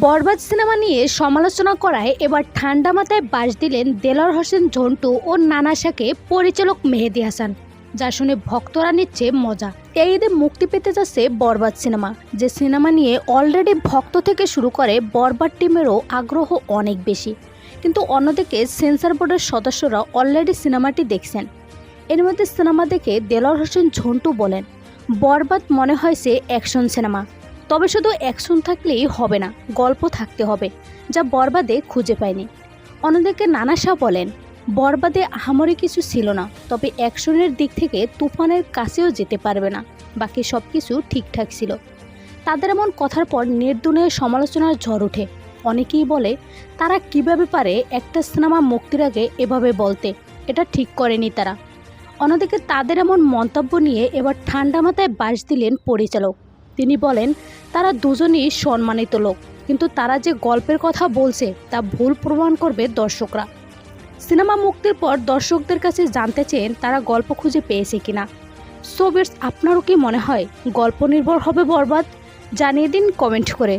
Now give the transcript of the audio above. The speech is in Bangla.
বরবাদ সিনেমা নিয়ে সমালোচনা করায় এবার ঠান্ডা মাথায় বাঁশ দিলেন দেলোয়ার হোসেন ঝন্টু ও নানা শাকে পরিচালক মেহেদী হাসান, যা শুনে ভক্তরা নিচ্ছে মজা। এই ঈদে মুক্তি পেতে যাচ্ছে বরবাদ সিনেমা, যে সিনেমা নিয়ে অলরেডি ভক্ত থেকে শুরু করে বরবাদ টিমেরও আগ্রহ অনেক বেশি। কিন্তু অন্যদিকে সেন্সর বোর্ডের সদস্যরা অলরেডি সিনেমাটি দেখছেন। এর মধ্যে সিনেমা দেখে দেলোয়ার হোসেন ঝন্টু বলেন, বরবাদ মনে হয়েছে অ্যাকশন সিনেমা, তবে শুধু অ্যাকশন থাকলেই হবে না, গল্প থাকতে হবে, যা বরবাদে খুঁজে পায়নি। অন্যদিকে নানা শাহ বলেন, বরবাদে আহামরি কিছু ছিল না, তবে অ্যাকশনের দিক থেকে তুফানের কাছেও যেতে পারবে না, বাকি সব কিছু ঠিকঠাক ছিল। তাদের এমন কথার পর নির্দুনিয়া সমালোচনার ঝড় ওঠে। অনেকেই বলে, তারা কিভাবে পারে একটা সিনেমা মুক্তির আগে এভাবে বলতে, এটা ঠিক করেনি তারা। অন্যদিকে তাদের এমন মন্তব্য নিয়ে এবার ঠান্ডা মাথায় বাঁশ দিলেন পরিচালক। তিনি বলেন, তারা দুজনই সম্মানিত লোক, কিন্তু তারা যে গল্পের কথা বলছে তা ভুল প্রমাণ করবে দর্শকরা। সিনেমা মুক্তির পর দর্শকদের কাছে জানতে চেয়েন তারা গল্প খুঁজে পেয়েছে কিনা। সো ভিউয়ার্স, আপনারও কি মনে হয় গল্প নির্ভর হবে বরবাদ? জানিয়ে দিন কমেন্ট করে।